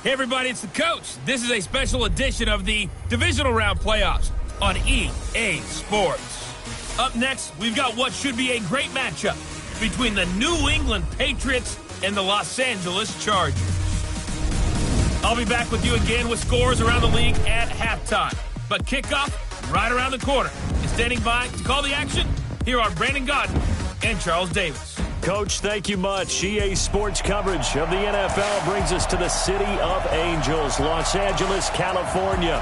Hey everybody, it's the coach. This is a special edition of the Divisional Round Playoffs on EA Sports. Up next, we've got what should be a great matchup between the New England Patriots and the Los Angeles Chargers. I'll be back with you again with scores around the league at halftime. But kickoff right around the corner. And standing by to call the action, here are Brandon Godden and Charles Davis. Coach, thank you much. EA Sports coverage of the NFL brings us to the City of Angels, Los Angeles, California.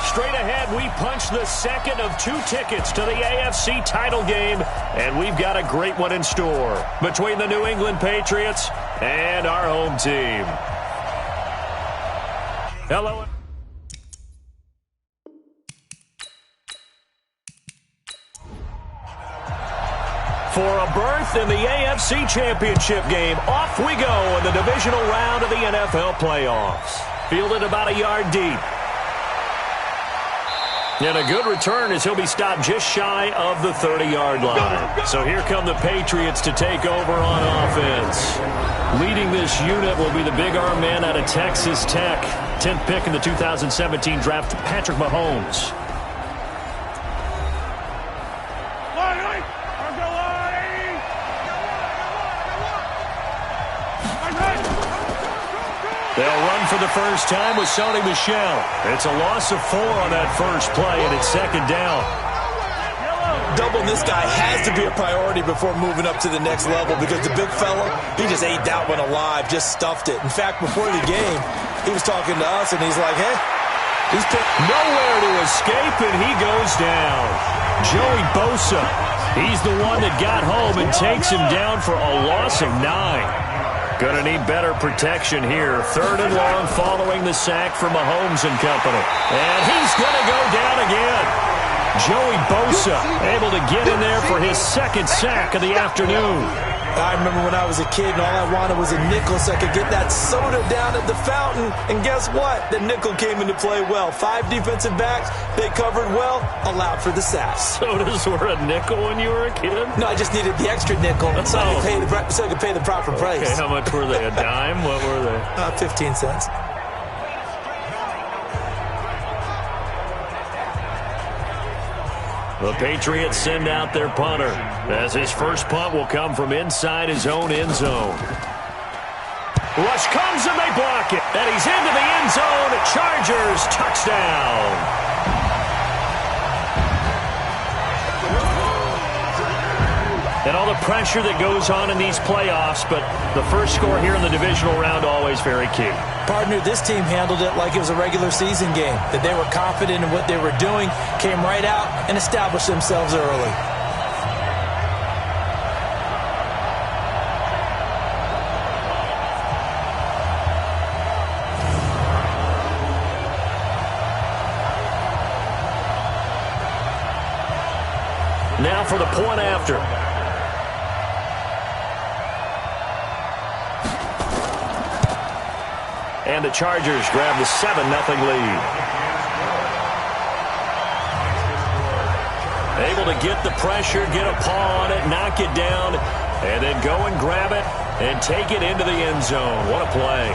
Straight ahead, we punch the second of 2 tickets to the AFC title game, and we've got a great one in store between the New England Patriots and our home team. Hello. For a berth in the AFC Championship game, off we go in the divisional round of the NFL playoffs. Fielded about a yard deep. And a good return as he'll be stopped just shy of the 30-yard line. So here come the Patriots to take over on offense. Leading this unit will be the big arm man out of Texas Tech. 10th pick in the 2017 draft, Patrick Mahomes. They'll run for the first time with Sony Michel. It's a loss of 4 on that first play, and it's second down. Doubling this guy has to be a priority before moving up to the next level because the big fella, he just ate that one alive, just stuffed it. In fact, before the game, he was talking to us, and he's like, hey, he's nowhere to escape, and he goes down. Joey Bosa, he's the one that got home and takes him down for a loss of 9. Going to need better protection here. 3rd and long following the sack from Mahomes and company. And he's going to go down again. Joey Bosa able to get in there for his 2nd sack of the afternoon. I remember when I was a kid and all I wanted was a nickel so I could get that soda down at the fountain. And guess what? The nickel came into play well. 5 defensive backs, they covered well, allowed for the sacks. Sodas were a nickel when you were a kid? No, I just needed the extra nickel so I could pay the proper price. Okay, how much were they? A dime? What were they? 15 cents. The Patriots send out their punter, as his first punt will come from inside his own end zone. Rush comes and they block it. And he's into the end zone. Chargers touchdown. And all the pressure that goes on in these playoffs, but the first score here in the divisional round always very key. Partner, this team handled it like it was a regular season game, that they were confident in what they were doing, came right out and established themselves early. Now for the point after. And the Chargers grab the 7-0 lead. Able to get the pressure, get a paw on it, knock it down, and then go and grab it and take it into the end zone. What a play.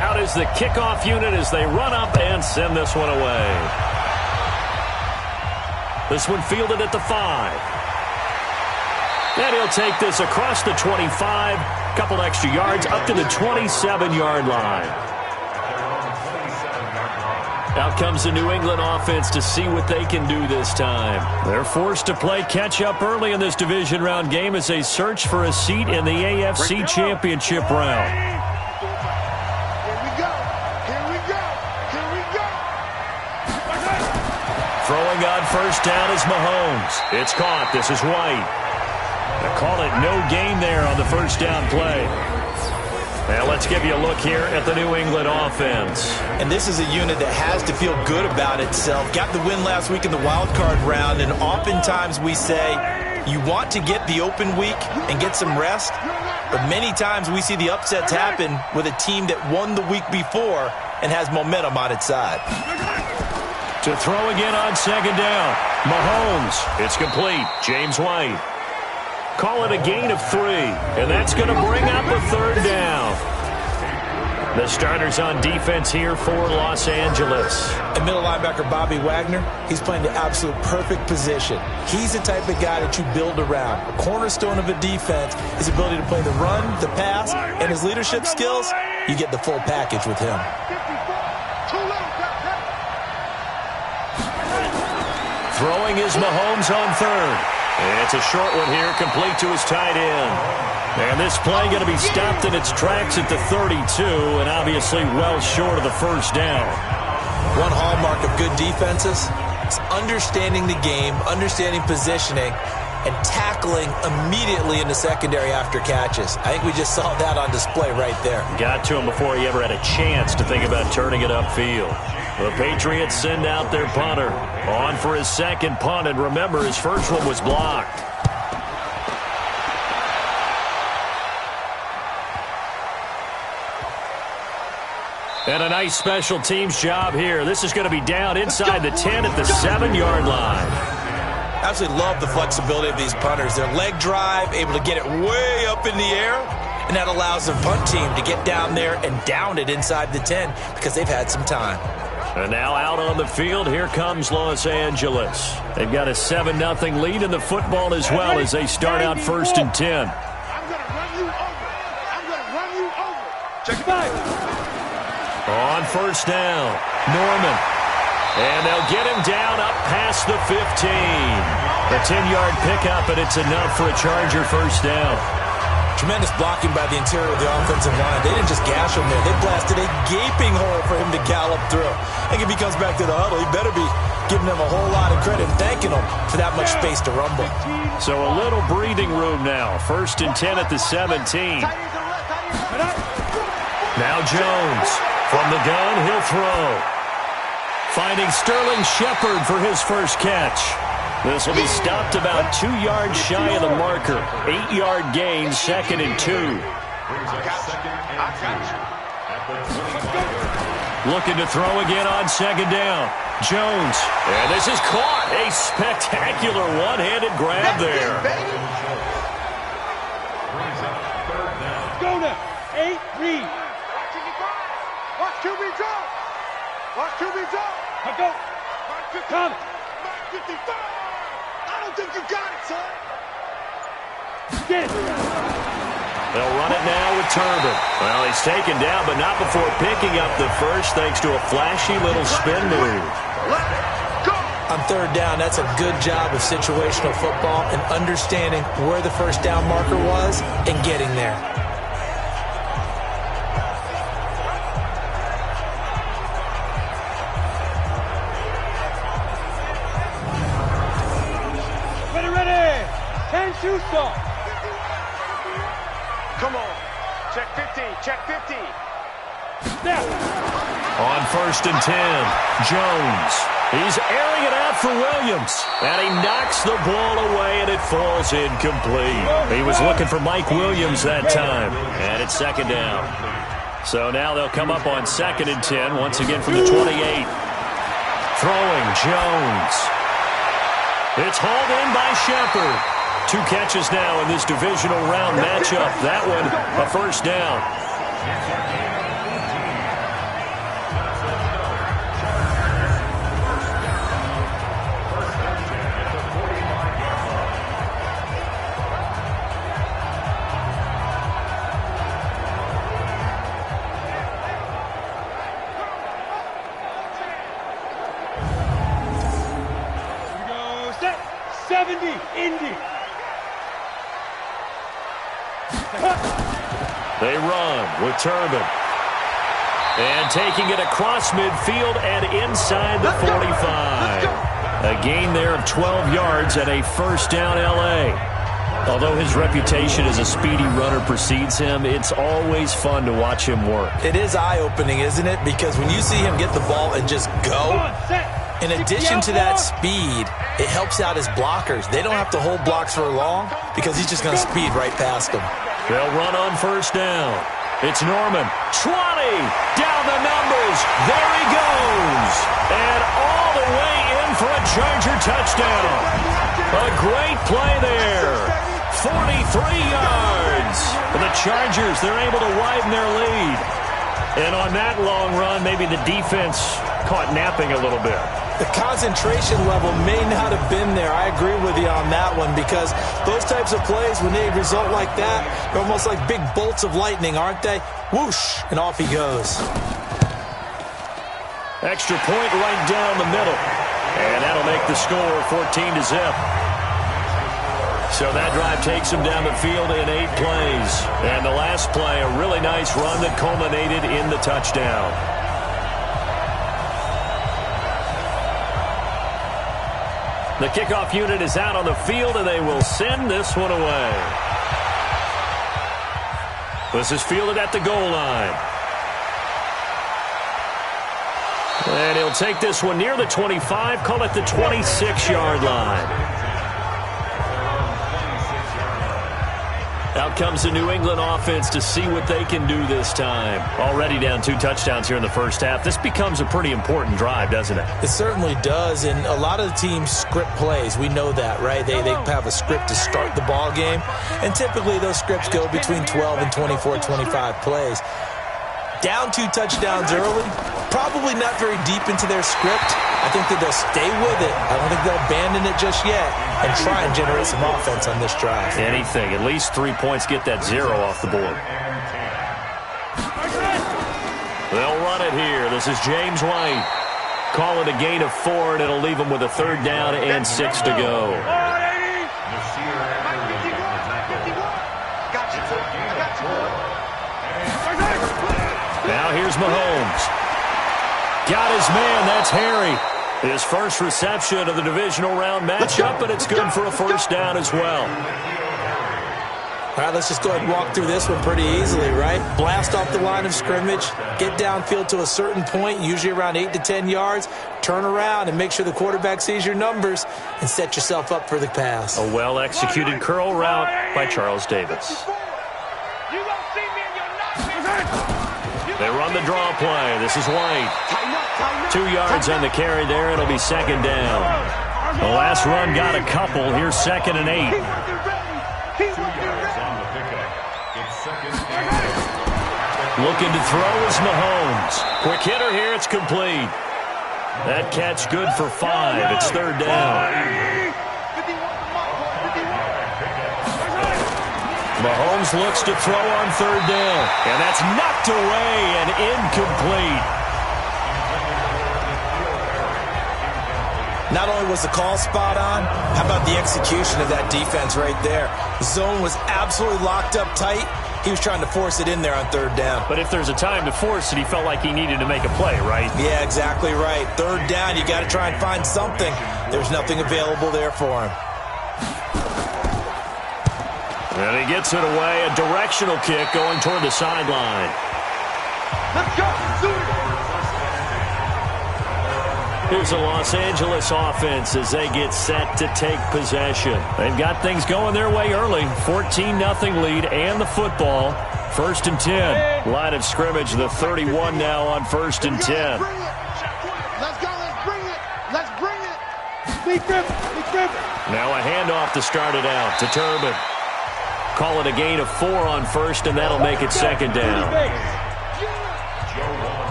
Out is the kickoff unit as they run up and send this one away. This one fielded at the 5. And he'll take this across the 25, couple extra yards, up to the 27-yard line. Out comes the New England offense to see what they can do this time. They're forced to play catch-up early in this division round game as they search for a seat in the AFC Championship round. Throwing on first down is Mahomes. It's caught. This is White. They call it no gain there on the first down play. Now let's give you a look here at the New England offense. And this is a unit that has to feel good about itself. Got the win last week in the wild card round, and oftentimes we say you want to get the open week and get some rest, but many times we see the upsets happen with a team that won the week before and has momentum on its side. To throw again on second down. Mahomes. It's complete. James White. call it a gain of 3. And that's going to bring up a third down. The starters on defense here for Los Angeles. And middle linebacker Bobby Wagner, he's playing the absolute perfect position. He's the type of guy that you build around. A cornerstone of a defense, his ability to play the run, the pass, and his leadership skills. You get the full package with him. Throwing is Mahomes on third. It's a short one here, complete to his tight end. And this play going to be stopped in its tracks at the 32, and obviously well short of the first down. One hallmark of good defenses is understanding the game, understanding positioning, and tackling immediately in the secondary after catches. I think we just saw that on display right there. Got to him before he ever had a chance to think about turning it upfield. The Patriots send out their punter. On for his second punt, and remember, his first one was blocked. And a nice special teams job here. This is going to be down inside the 10 at the 7-yard line. Absolutely love the flexibility of these punters. Their leg drive, able to get it way up in the air, and that allows their punt team to get down there and down it inside the 10 because they've had some time. And now out on the field, here comes Los Angeles. They've got a 7-0 lead in the football as well as they start out 1st and 10. I'm going to run you over. I'm going to run you over. Check it out. On first down, Norman. And they'll get him down up past the 15. A 10-yard pickup, and it's enough for a Charger first down. Tremendous blocking by the interior of the offensive line. They didn't just gash him there. They blasted a gaping hole for him to gallop through. I think if he comes back to the huddle, he better be giving them a whole lot of credit and thanking them for that much space to rumble. So a little breathing room now. 1st and 10 at the 17. Now Jones. From the gun, he'll throw. Finding Sterling Shepard for his first catch. This will be stopped about 2 yards shy of the marker. 8-yard gain, 2nd and 2. Looking to throw again on 2nd down. Jones. And this is caught. A spectacular one-handed grab there. Go now. 8 read. Watch QB drop. Watch QB drop. I go. Come. 55. I don't think you got it, son. Get it. They'll run it now with Turbin. Well, he's taken down, but not before picking up the first thanks to a flashy little spin move. On 3rd down, that's a good job of situational football and understanding where the first down marker was and getting there. Come on. Check 50. Check 50. Snap. On 1st and 10, Jones. He's airing it out for Williams. And he knocks the ball away, and it falls incomplete. He was looking for Mike Williams that time. And it's 2nd down. So now they'll come up on 2nd and 10, once again from the 28. Throwing, Jones. It's hauled in by Shepard. 2 catches now in this divisional round matchup. That one, a first down. Here we go. Set. 70. Indy. They run with Turbin. And taking it across midfield and inside the 45. A gain there of 12 yards and a first down L.A. Although his reputation as a speedy runner precedes him, it's always fun to watch him work. It is eye-opening, isn't it? Because when you see him get the ball and just go, in addition to that speed, it helps out his blockers. They don't have to hold blocks for long because he's just going to speed right past them. They'll run on first down. It's Norman. 20. Down the numbers. There he goes. And all the way in for a Charger touchdown. A great play there. 48 3 yards. And the Chargers, they're able to widen their lead. And on that long run, maybe the defense caught napping a little bit. The concentration level may not have been there. I agree with you on that one, because those types of plays, when they result like that, they're almost like big bolts of lightning, aren't they? Whoosh, and off he goes. Extra point right down the middle. And that'll make the score 14-0. So that drive takes him down the field in 8 plays. And the last play, a really nice run that culminated in the touchdown. The kickoff unit is out on the field, and they will send this one away. This is fielded at the goal line. And he'll take this one near the 25, call it the 26-yard line. Out comes the New England offense to see what they can do this time. Already down 2 touchdowns here in the first half. This becomes a pretty important drive, doesn't it? It certainly does, and a lot of the teams script plays. We know that, right? They have a script to start the ball game, and typically those scripts go between 12 and 24, 25 plays. Down 2 touchdowns early, probably not very deep into their script. I think that they'll stay with it. I don't think they'll abandon it just yet and try and generate some offense on this drive. Anything. At least 3 points, get that 0 off the board. They'll run it here. This is James White. Call it a gain of 4, and it'll leave them with a 3rd down and 6 to go. Now here's Mahomes. Got his man. That's Harry. His first reception of the divisional round matchup, and it's good for a 1st down as well. All right, let's just go ahead and walk through this one pretty easily, right? Blast off the line of scrimmage, get downfield to a certain point, usually around 8 to 10 yards, turn around and make sure the quarterback sees your numbers and set yourself up for the pass. A well-executed curl route by Charles Davis. They run the draw play. This is White. 2 yards on the carry there. It'll be 2nd down. The last run got a couple. Here's 2nd and 8. Looking to throw is Mahomes. Quick hitter here. It's complete. That catch good for 5. It's 3rd down. Mahomes looks to throw on 3rd down. And that's knocked away and incomplete. Not only was the call spot on, how about the execution of that defense right there? The zone was absolutely locked up tight. He was trying to force it in there on 3rd down. But if there's a time to force it, he felt like he needed to make a play, right? Yeah, exactly right. 3rd down, you got to try and find something. There's nothing available there for him. And he gets it away, a directional kick going toward the sideline. Let's go. Here's the Los Angeles offense as they get set to take possession. They've got things going their way early. 14-0 lead and the football. 1st and 10. Line of scrimmage, the 31 now on 1st and 10. Let's go. Let's bring it. Let's bring it. Big grip. Big grip. Now a handoff to start it out to Turbin. Call it a gain of 4 on 1st, and that'll make it 2nd down.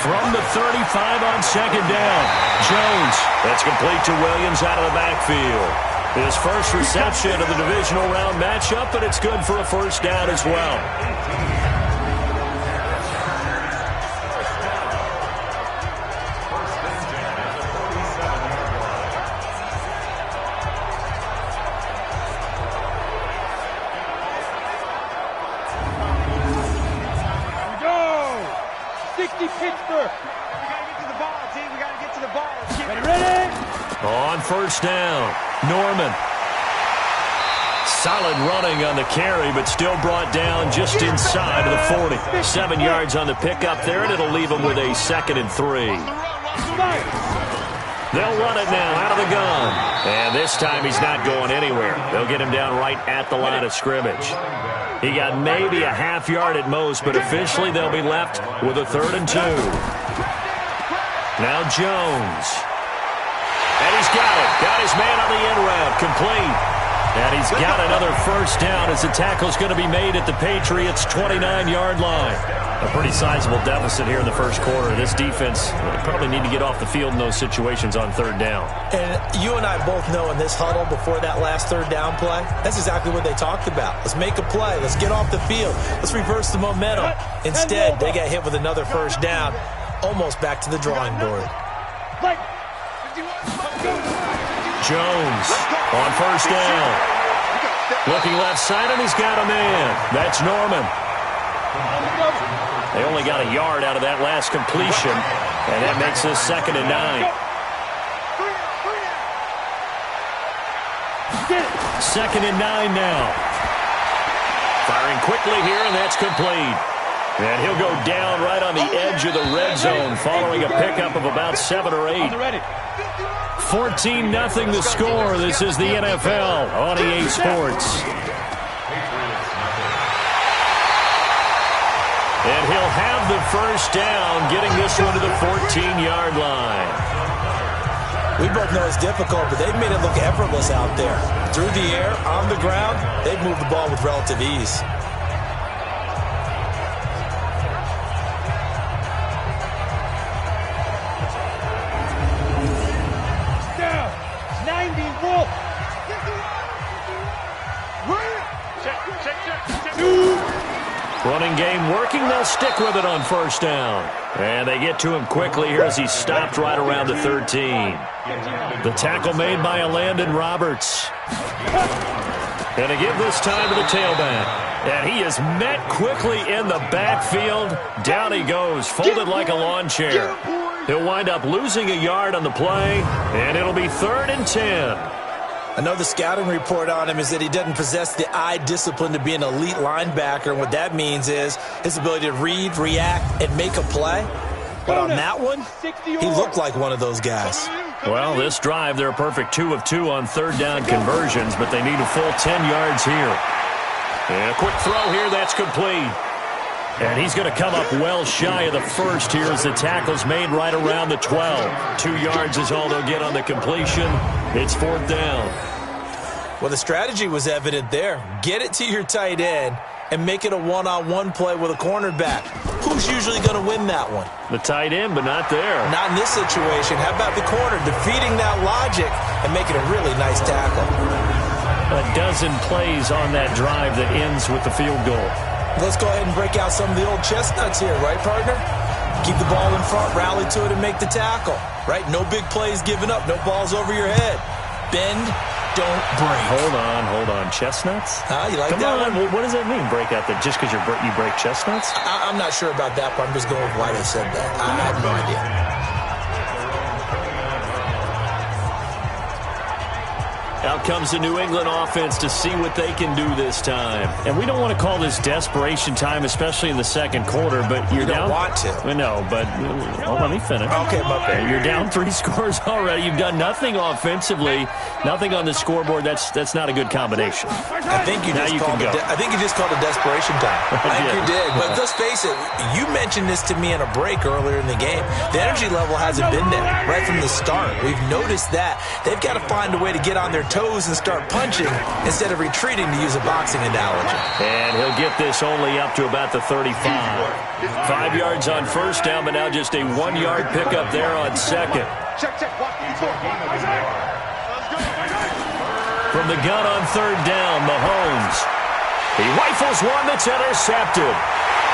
From the 35 on 2nd down. Jones. That's complete to Williams out of the backfield. His first reception of the divisional round matchup, but it's good for a 1st down as well. On 1st down, Norman. Solid running on the carry, but still brought down just inside of the 40. 7 yards on the pickup there, and it'll leave him with a 2nd and 3. They'll run it now out of the gun. And this time he's not going anywhere. They'll get him down right at the line of scrimmage. He got maybe a half yard at most, but officially they'll be left with a 3rd and 2. Now Jones. And he's got it. Got his man on the end route. Complete. And he's got another first down as the tackle's going to be made at the Patriots' 29-yard line. A pretty sizable deficit here in the first quarter. This defense probably need to get off the field in those situations on third down. And you and I both know in this huddle before that last third down play, that's exactly what they talked about. Let's make a play. Let's get off the field. Let's reverse the momentum. Instead, they got hit with another first down, almost back to the drawing board. Jones on first down. Looking left side, and he's got a man. That's Norman. They only got a yard out of that last completion, and that makes this 2nd and 9. 2nd and 9 now. Firing quickly here, and that's complete. And he'll go down right on the edge of the red zone following a pickup of about 7 or 8. 14-0 the score. This is the NFL on EA Sports. And he'll have the first down, getting this one to the 14-yard line. We both know it's difficult, but they've made it look effortless out there. Through the air, on the ground, they've moved the ball with relative ease. Running game working. They'll stick with it on first down. And they get to him quickly here as he stopped right around the 13. The tackle made by Landon Roberts. And to give this time to the tailback. And he is met quickly in the backfield. Down he goes, folded like a lawn chair. He'll wind up losing a yard on the play, and it'll be 3rd and 10. I know the scouting report on him is that he doesn't possess the eye discipline to be an elite linebacker, and what that means is his ability to read, react, and make a play. But on that one, he looked like one of those guys. Well, this drive, they're a perfect 2 of 2 on third down conversions, but they need a full 10 yards here. And a quick throw here, that's complete. And he's going to come up well shy of the first here as the tackle's made right around the 12. 2 yards is all they'll get on the completion. It's 4th down. Well, the strategy was evident there. Get it to your tight end and make it a one-on-one play with a cornerback. Who's usually going to win that one? The tight end, but not there. Not in this situation. How about the corner defeating that logic and making a really nice tackle? A dozen plays on that drive that ends with the field goal. Let's go ahead and break out some of the old chestnuts here, right, partner? Keep the ball in front, rally to it, and make the tackle, right? No big plays given up, no balls over your head. Bend, don't break. Hold on. Chestnuts? You like Come that on. one? What does that mean, break out that just because you break chestnuts? I'm not sure about that, but I'm just going with why they said that. I have no idea. Out comes the New England offense to see what they can do this time. And we don't want to call this desperation time, especially in the second quarter, but you're down. You don't want to. No, but let me finish. Okay. You're down 3 scores already. You've done nothing offensively, nothing on the scoreboard. That's not a good combination. I think you just called it desperation time. I think you did. But let's face it, you mentioned this to me in a break earlier in the game. The energy level hasn't been there right from the start. We've noticed that. They've got to find a way to get on their toes and start punching instead of retreating, to use a boxing analogy. And he'll get this only up to about the 35. 5 yards on first down, but now just a 1-yard pickup there on second. From the gun on third down, Mahomes. He rifles one that's intercepted.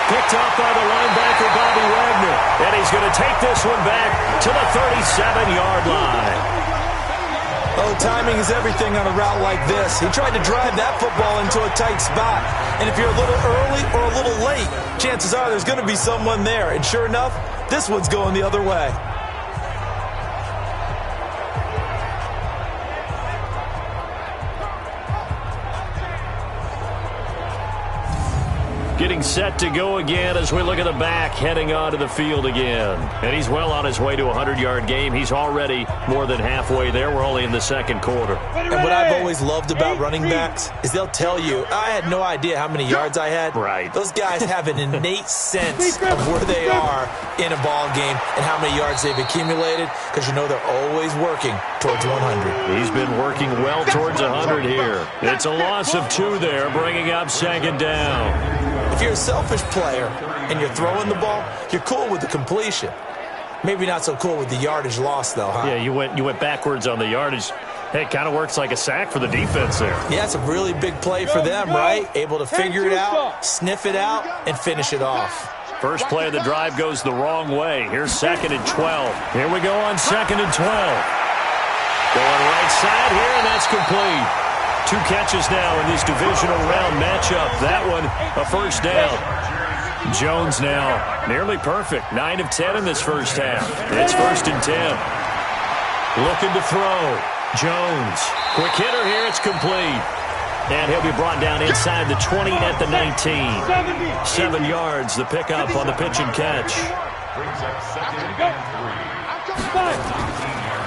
Picked off by the linebacker, Bobby Wagner. And he's going to take this one back to the 37-yard line. Oh, timing is everything on a route like this. He tried to drive that football into a tight spot. And if you're a little early or a little late, chances are there's going to be someone there. And sure enough, this one's going the other way. getting set to go again as we look at the back heading onto the field again. And he's well on his way to a 100-yard game. He's already more than halfway there. We're only in the second quarter. And what I've always loved about running backs is they'll tell you, I had no idea how many yards I had. Right. Those guys have an innate sense of where they are in a ball game and how many yards they've accumulated, because you know they're always working towards 100. He's been working well towards 100 here. It's a loss of 2 there, bringing up second down. If you're a selfish player and you're throwing the ball, you're cool with the completion. Maybe not so cool with the yardage loss, though, huh? Yeah, you went backwards on the yardage. Hey, it kind of works like a sack for the defense there. Yeah, it's a really big play for them, right? Able to figure it out, sniff it out, and finish it off. First play of the drive goes the wrong way. Here's 2nd and 12. Here we go on 2nd and 12. Going right side here, and that's complete. 2 catches now in this divisional round matchup. That one, a first down. Jones now nearly perfect. 9 of 10 in this first half. It's 1st and 10. Looking to throw. Jones. Quick hitter here. It's complete. And he'll be brought down inside the 20 at the 19. 7 yards, the pickup on the pitch and catch.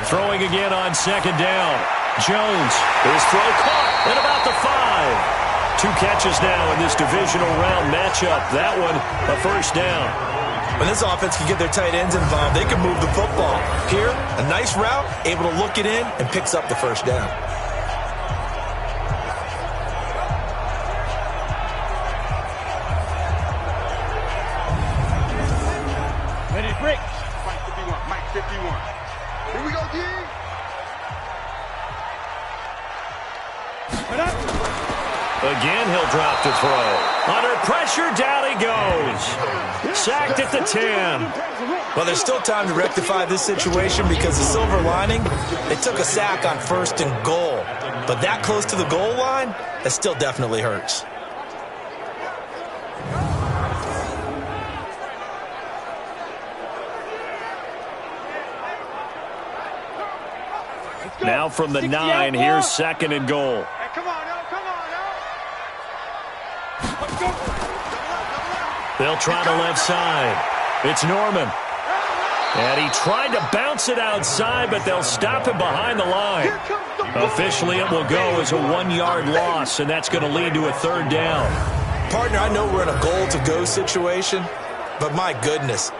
Throwing again on 2nd down. Jones. His throw caught at about the 5. 2 catches now in this divisional round matchup. That one, a first down. When this offense can get their tight ends involved, they can move the football. Here, a nice route, able to look it in, and picks up the first down. Ready, break. Mike 51, Mike 51. Here we go, D. Again, he'll drop to throw. Under pressure, down he goes. Sacked at the 10. Well, there's still time to rectify this situation because the silver lining, they took a sack on 1st and goal. But that close to the goal line, that still definitely hurts. Now from the 9, here's 2nd and goal. Come on, now, come on, now. Let's go. They'll try the left side. It's Norman. And he tried to bounce it outside, but they'll stop him behind the line. Officially, it will go as a 1-yard loss, and that's going to lead to a 3rd down. Partner, I know we're in a goal-to-go situation, but my goodness,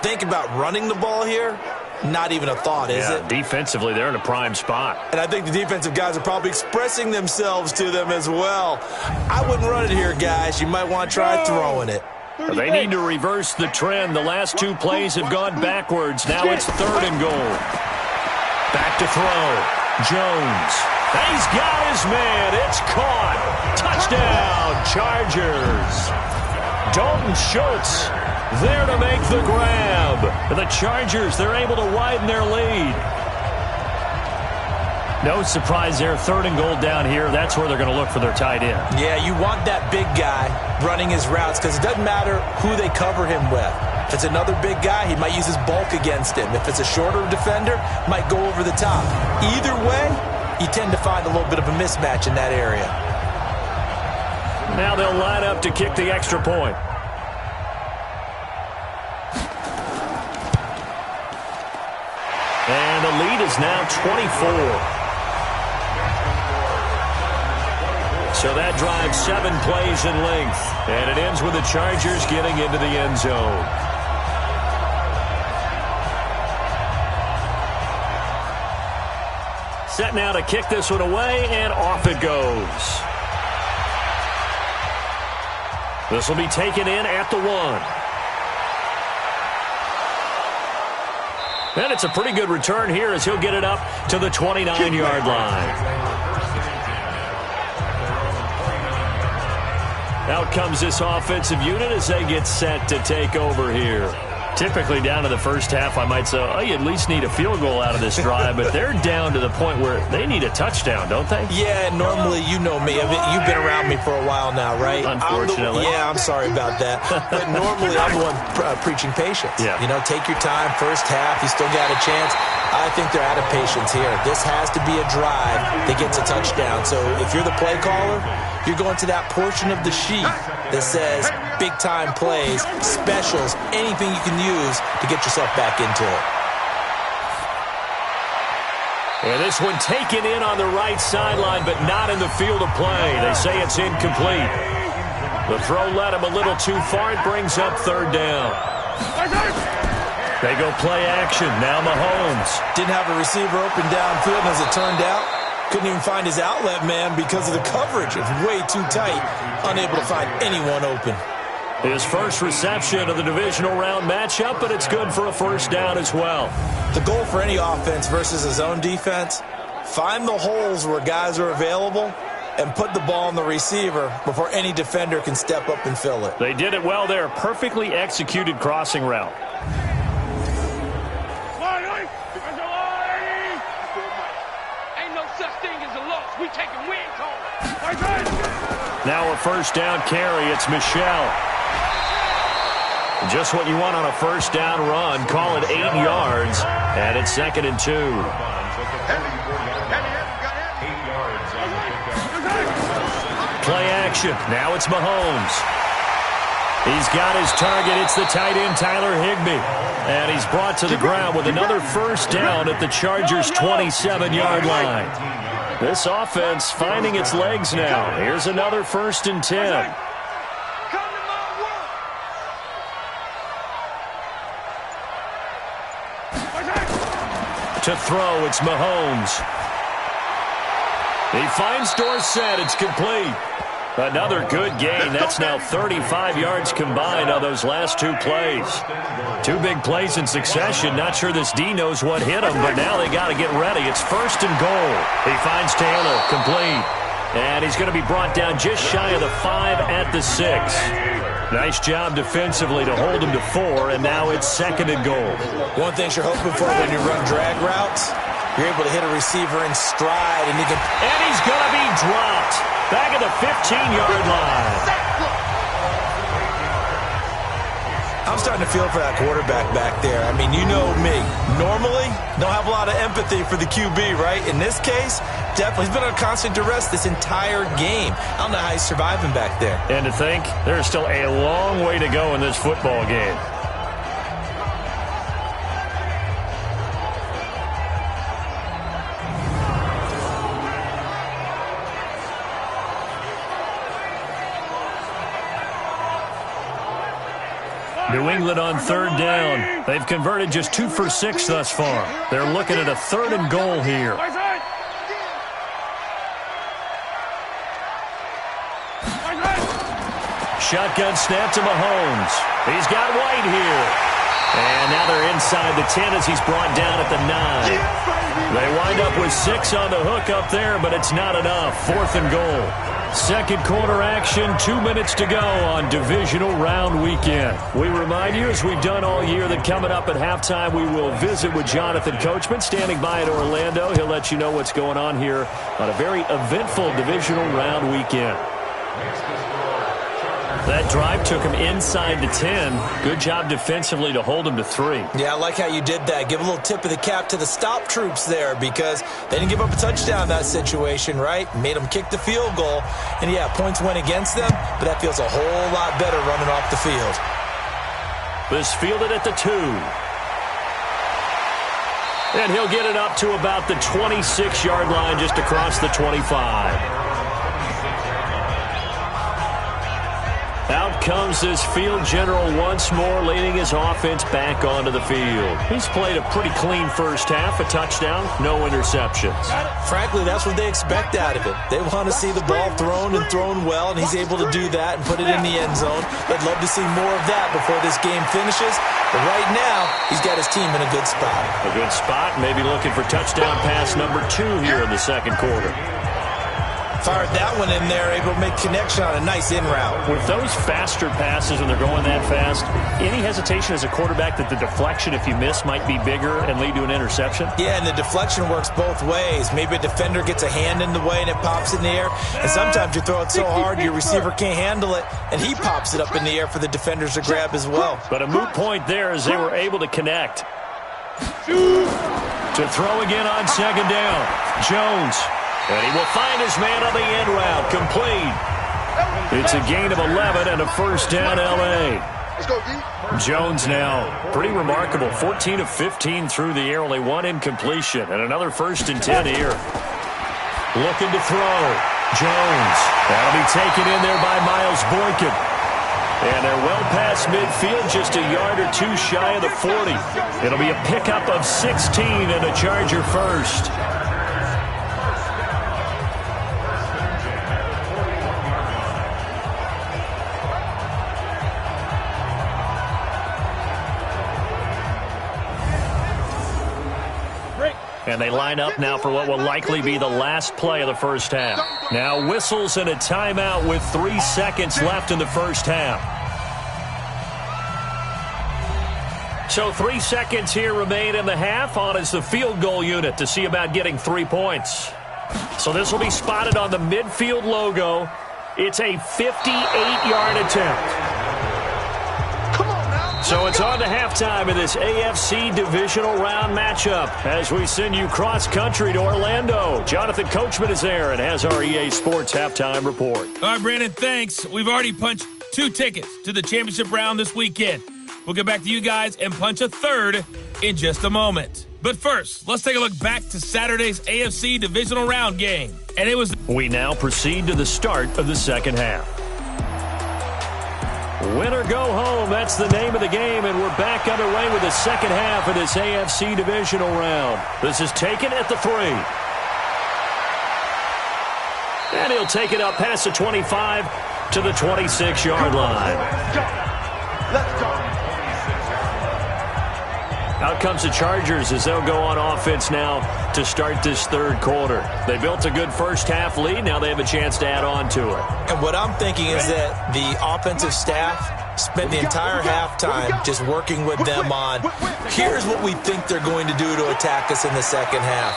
think about running the ball here. Not even a thought, is it? Defensively, they're in a prime spot. And I think the defensive guys are probably expressing themselves to them as well. I wouldn't run it here, guys. You might want to try throwing it. They need to reverse the trend. The last 2 plays have gone backwards. Now it's 3rd and goal. Back to throw. Jones. He's got his man. It's caught. Touchdown, Chargers. Dalton Schultz there to make the grab. The Chargers, they're able to widen their lead. No surprise there. 3rd and goal down here. That's where they're going to look for their tight end. Yeah, you want that big guy running his routes because it doesn't matter who they cover him with. If it's another big guy, he might use his bulk against him. If it's a shorter defender, might go over the top. Either way, you tend to find a little bit of a mismatch in that area. Now they'll line up to kick the extra point. And the lead is now 24. So that drives 7 plays in length. And it ends with the Chargers getting into the end zone. Set now to kick this one away, and off it goes. This will be taken in at the 1. And it's a pretty good return here as he'll get it up to the 29-yard line. Out comes this offensive unit as they get set to take over here. Typically down to the first half, I might say, oh, you at least need a field goal out of this drive, but they're down to the point where they need a touchdown, don't they? Yeah, normally, you know me. You've been around me for a while now, right? Unfortunately. I'm sorry about that. But normally, I'm the one preaching patience. Yeah. You know, take your time, first half, you still got a chance. I think they're out of patience here. This has to be a drive that gets a touchdown. So if you're the play caller, you're going to that portion of the sheet that says big-time plays, specials, anything you can use to get yourself back into it. And this one taken in on the right sideline, but not in the field of play. They say it's incomplete. The throw led him a little too far. It brings up third down. They go play action. Now Mahomes. Didn't have a receiver open downfield, and as it turned out, couldn't even find his outlet man because of the coverage. It's way too tight. Unable to find anyone open. His first reception of the divisional round matchup, but it's good for a first down as well. The goal for any offense versus a zone defense, find the holes where guys are available and put the ball on the receiver before any defender can step up and fill it. They did it well there. Perfectly executed crossing route. Ain't no such thing as a loss. We taking win calls. Now a first down carry. It's Michelle. Just what you want on a first down run. Call it 8 yards. And it's 2nd and 2. Play action. Now it's Mahomes. He's got his target. It's the tight end, Tyler Higbee. And he's brought to the ground with another first down at the Chargers' 27-yard line. This offense finding its legs now. Here's another 1st and 10. To throw, it's Mahomes. He finds Dorsett. It's complete. Another good gain. That's now 35 yards combined on those last 2 plays. 2 big plays in succession. Not sure this D knows what hit him, but now they got to get ready. It's 1st and goal. He finds Taylor. Complete. And he's going to be brought down just shy of the 5 at the 6. Nice job defensively to hold him to 4, and now it's 2nd and goal. One thing you're hoping for when you run drag routes, you're able to hit a receiver in stride, and he's going to be dropped back at the 15-yard line. I'm starting to feel for that quarterback back there. I mean, you know me. Normally, don't have a lot of empathy for the QB, right? In this case, definitely. He's been on constant duress this entire game. I don't know how he's surviving back there. And to think, there's still a long way to go in this football game. New England on 3rd down. They've converted just 2 for 6 thus far. They're looking at a 3rd and goal here. Shotgun snap to Mahomes. He's got White here. And now they're inside the 10 as he's brought down at the 9. They wind up with 6 on the hook up there, but it's not enough. 4th and goal. 2nd quarter action, 2 minutes to go on divisional round weekend. We remind you, as we've done all year, that coming up at halftime, we will visit with Jonathan Coachman, standing by in Orlando. He'll let you know what's going on here on a very eventful divisional round weekend. That drive took him inside the 10. Good job defensively to hold him to 3. Yeah, I like how you did that. Give a little tip of the cap to the stop troops there because they didn't give up a touchdown in that situation, right? Made them kick the field goal. And, yeah, points went against them, but that feels a whole lot better running off the field. This fielded at the 2. And he'll get it up to about the 26-yard line just across the 25. Out comes this field general once more, leading his offense back onto the field. He's played a pretty clean first half, a touchdown, no interceptions. Frankly, that's what they expect out of it. They want to see the ball thrown and thrown well, and he's able to do that and put it in the end zone. They'd love to see more of that before this game finishes. But right now, he's got his team in a good spot. A good spot, maybe looking for touchdown pass number 2 here in the 2nd quarter. Fired that one in there, able to make connection on a nice in route. With those faster passes and they're going that fast, any hesitation as a quarterback that the deflection, if you miss, might be bigger and lead to an interception? Yeah, and the deflection works both ways. Maybe a defender gets a hand in the way and it pops in the air. And sometimes you throw it so hard your receiver can't handle it, and he pops it up in the air for the defenders to grab as well. But a moot point there as they were able to connect. To throw again on 2nd down. Jones. And he will find his man on the end route. Complete. It's a gain of 11 and a first down, L.A. Let's go, D. Jones now, pretty remarkable, 14 of 15 through the air, only one incompletion, and another first and 10 here. Looking to throw. Jones. That'll be taken in there by Miles Boykin. And they're well past midfield, just a yard or two shy of the 40. It'll be a pickup of 16 and a Charger first. And they line up now for what will likely be the last play of the first half. Now whistles and a timeout with 3 seconds left in the first half. So 3 seconds here remain in the half. On is the field goal unit to see about getting 3 points. So this will be spotted on the midfield logo. It's a 58-yard attempt. So it's on to halftime of this AFC divisional round matchup as we send you cross-country to Orlando. Jonathan Coachman is there and has our EA Sports halftime report. All right, Brandon, thanks. We've already punched 2 tickets to the championship round this weekend. We'll get back to you guys and punch a third in just a moment. But first, let's take a look back to Saturday's AFC divisional round game. And it was... We now proceed to the start of the second half. Win or go home, that's the name of the game, and we're back underway with the second half of this AFC divisional round. This is taken at the 3. And he'll take it up past the 25 to the 26-yard line. Let's go. Out comes the Chargers as they'll go on offense now to start this third quarter. They built a good first half lead. Now they have a chance to add on to it. And what I'm thinking is that the offensive staff spent the entire halftime just working with them on, here's what we think they're going to do to attack us in the second half.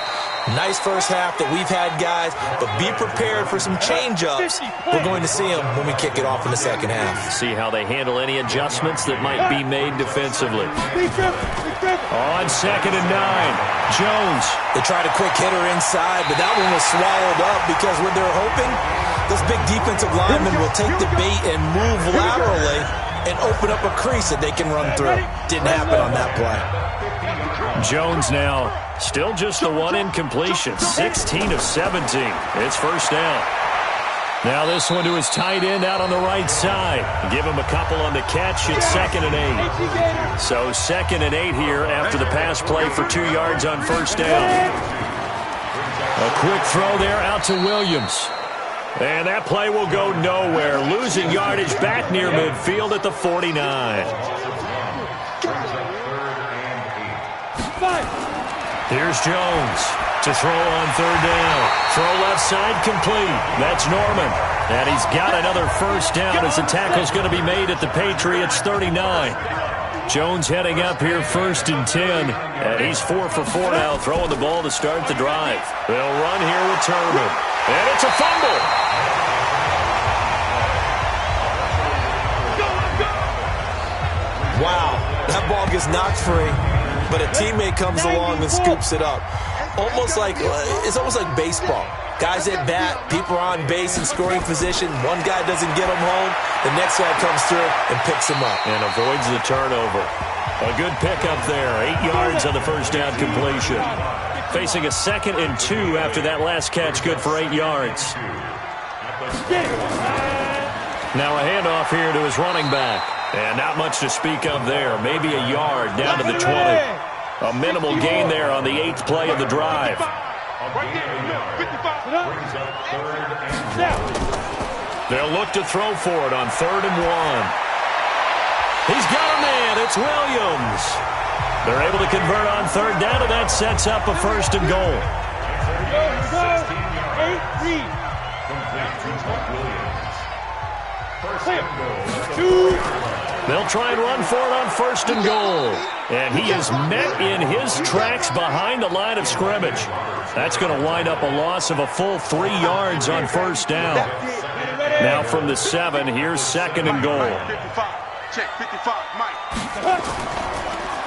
Nice first half that we've had, guys, but be prepared for some change-ups. We're going to see them when we kick it off in the second half. See how they handle any adjustments that might be made defensively. On 2nd and 9, Jones. They tried a quick hitter inside, but that one was swallowed up because when they're hoping, those big defensive linemen will take the bait and move laterally and open up a crease that they can run through. Didn't happen on that play. Jones now still just the one incompletion, 16 of 17. It's first down. Now this one to his tight end out on the right side. Give him a couple on the catch. It's 2nd and 8. So 2nd and 8 here after the pass play for 2 yards on first down. A quick throw there out to Williams. And that play will go nowhere. Losing yardage back near midfield at the 49. Here's Jones to throw on 3rd down. Throw left side complete. That's Norman. And he's got another first down as the tackle's going to be made at the Patriots 39. Jones heading up here 1st and 10. And he's 4 for 4 now, throwing the ball to start the drive. They'll run here with Turman. And it's a fumble. Wow, that ball gets knocked free, but a teammate comes along and scoops it up. It's almost like baseball. Guys at bat, people are on base in scoring position. One guy doesn't get him home. The next guy comes through and picks him up. And avoids the turnover. A good pickup there. 8 yards on the first down completion. Facing a 2nd and 2 after that last catch, good for 8 yards. Now a handoff here to his running back. And not much to speak of there. Maybe a yard down to the 20. A minimal gain there on the 8th play of the drive. They'll look to throw for it on 3rd and 1. He's got a man. It's Williams. They're able to convert on 3rd down, and that sets up a 1st and goal. They'll try and run for it on 1st and goal. And he is met in his tracks behind the line of scrimmage. That's going to wind up a loss of a full 3 yards on 1st down. Now from the 7, here's 2nd and goal.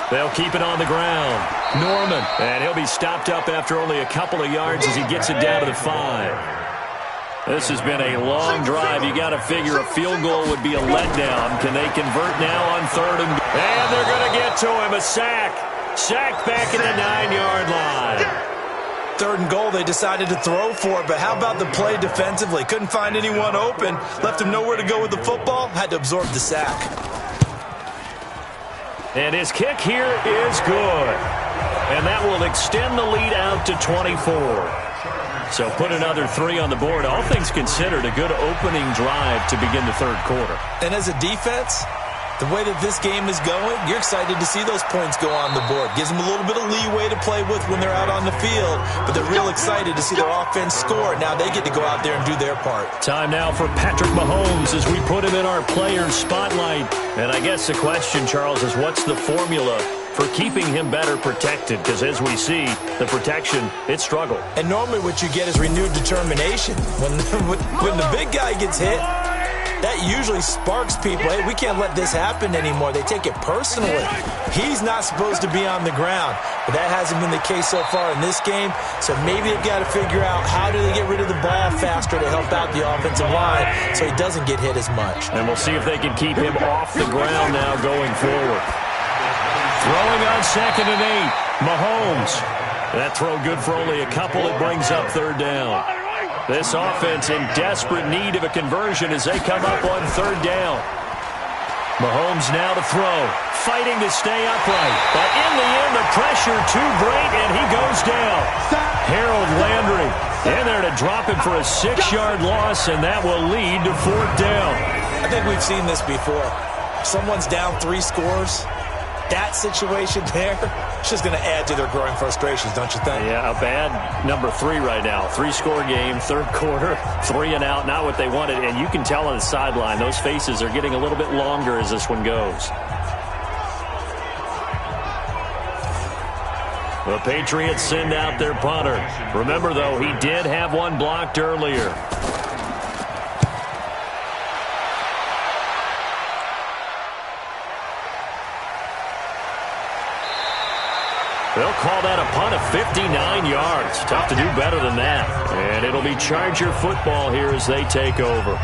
They'll keep it on the ground. Norman. And he'll be stopped up after only a couple of yards as he gets it down to the 5. This has been a long drive. You got to figure a field goal would be a letdown. Can they convert now on third and goal? And they're going to get to him. A sack. Sack back at the 9-yard line. Third and goal, they decided to throw for it, but how about the play defensively? Couldn't find anyone open. Left him nowhere to go with the football. Had to absorb the sack. And his kick here is good. And that will extend the lead out to 24. So put another 3 on the board. All things considered, a good opening drive to begin the third quarter. And as a defense, the way that this game is going, you're excited to see those points go on the board. Gives them a little bit of leeway to play with when they're out on the field, but they're real excited to see their offense score. Now they get to go out there and do their part. Time now for Patrick Mahomes as we put him in our players' spotlight. And I guess the question, Charles, is what's the formula for keeping him better protected? Because as we see, the protection, it struggled. And normally what you get is renewed determination. When the big guy gets hit, that usually sparks people. Hey, we can't let this happen anymore. They take it personally. He's not supposed to be on the ground, but that hasn't been the case so far in this game. So maybe they've got to figure out how do they get rid of the ball faster to help out the offensive line so he doesn't get hit as much. And we'll see if they can keep him off the ground now going forward. Throwing on 2nd and 8, Mahomes. That throw good for only a couple. It brings up third down. This offense in desperate need of a conversion as they come up on third down. Mahomes now to throw, fighting to stay upright. But in the end, the pressure too great, and he goes down. Harold Landry in there to drop him for a 6-yard loss, and that will lead to fourth down. I think we've seen this before. Someone's down 3 scores. That situation there, it's just going to add to their growing frustrations, don't you think? Yeah, a bad number 3 right now. 3-score game, third quarter, 3 and out, not what they wanted. And you can tell on the sideline, those faces are getting a little bit longer as this one goes. The Patriots send out their punter. Remember, though, he did have one blocked earlier. They'll call that a punt of 59 yards. Tough to do better than that. And it'll be Charger football here as they take over.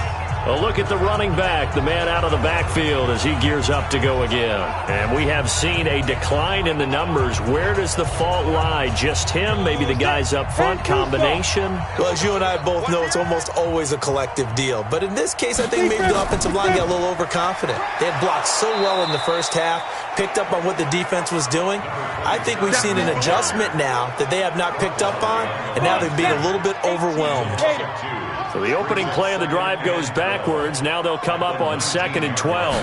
A look at the running back, the man out of the backfield as he gears up to go again. And we have seen a decline in the numbers. Where does the fault lie? Just him? Maybe the guys up front? Combination? Well, as you and I both know, it's almost always a collective deal. But in this case, I think maybe the offensive line got a little overconfident. They had blocked so well in the first half, picked up on what the defense was doing. I think we've seen an adjustment now that they have not picked up on, and now they're being a little bit overwhelmed. So the opening play of the drive goes backwards. Now they'll come up on 2nd and 12.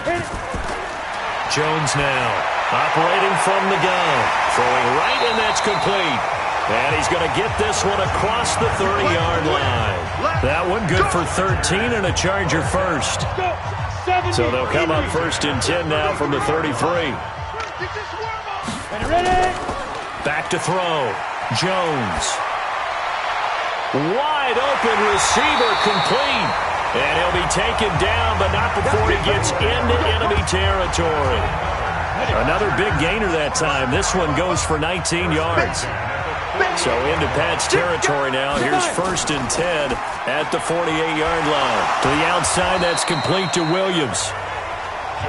Jones now operating from the gun. Throwing right, and that's complete. And he's going to get this one across the 30-yard line. That one good for 13 and a Charger first. So they'll come up 1st and 10 now from the 33. Back to throw. Jones. Wide open receiver complete. And he'll be taken down, but not before he gets into enemy territory. Another big gainer that time. This one goes for 19 yards. So into Pat's territory now. Here's 1st and 10 at the 48-yard line. To the outside, that's complete to Williams.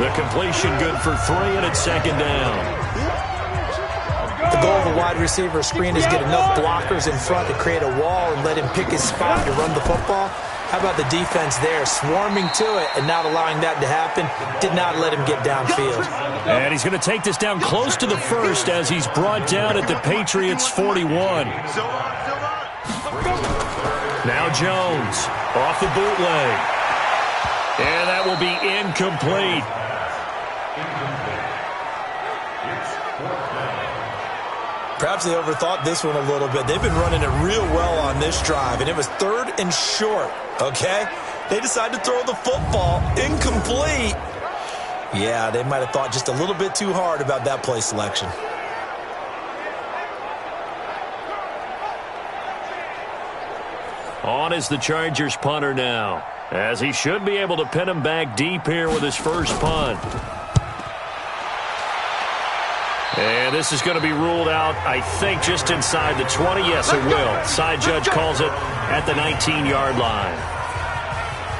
The completion good for 3, and it's 2nd down. The goal of a wide receiver screen is get enough blockers in front to create a wall and let him pick his spot to run the football. How about the defense there, swarming to it and not allowing that to happen? Did not let him get downfield. And he's going to take this down close to the 1st as he's brought down at the Patriots' 41. Now Jones off the bootleg. And that will be incomplete. Perhaps they overthought this one a little bit. They've been running it real well on this drive, and it was 3rd and short, okay? They decided to throw the football incomplete. Yeah, they might have thought just a little bit too hard about that play selection. On is the Chargers punter now, as he should be able to pin him back deep here with his first punt. And this is going to be ruled out, I think, just inside the 20. Yes, it will. Side judge calls it at the 19-yard line.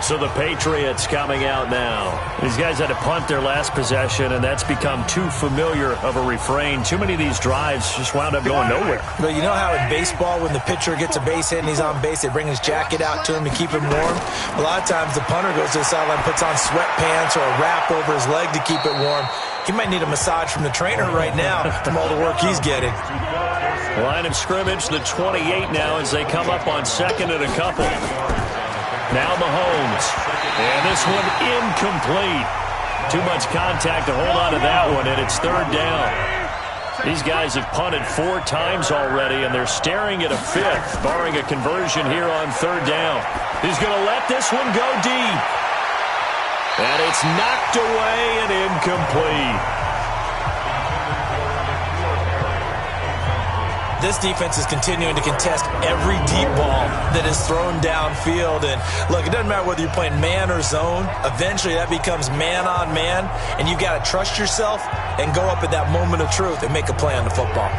So the Patriots coming out now. These guys had to punt their last possession, and that's become too familiar of a refrain. Too many of these drives just wound up going nowhere. But you know how in baseball, when the pitcher gets a base hit and he's on base, they bring his jacket out to him to keep him warm? A lot of times the punter goes to the sideline, puts on sweatpants or a wrap over his leg to keep it warm. He might need a massage from the trainer right now from all the work he's getting. Line of scrimmage, the 28 now as they come up on second and a couple. Now Mahomes. And this one incomplete. Too much contact to hold on to that one, and it's third down. These guys have punted 4 times already, and they're staring at a 5th, barring a conversion here on third down. He's going to let this one go deep. And it's knocked away and incomplete. This defense is continuing to contest every deep ball that is thrown downfield. And look, it doesn't matter whether you're playing man or zone. Eventually that becomes man on man, and you got to trust yourself and go up at that moment of truth and make a play on the football.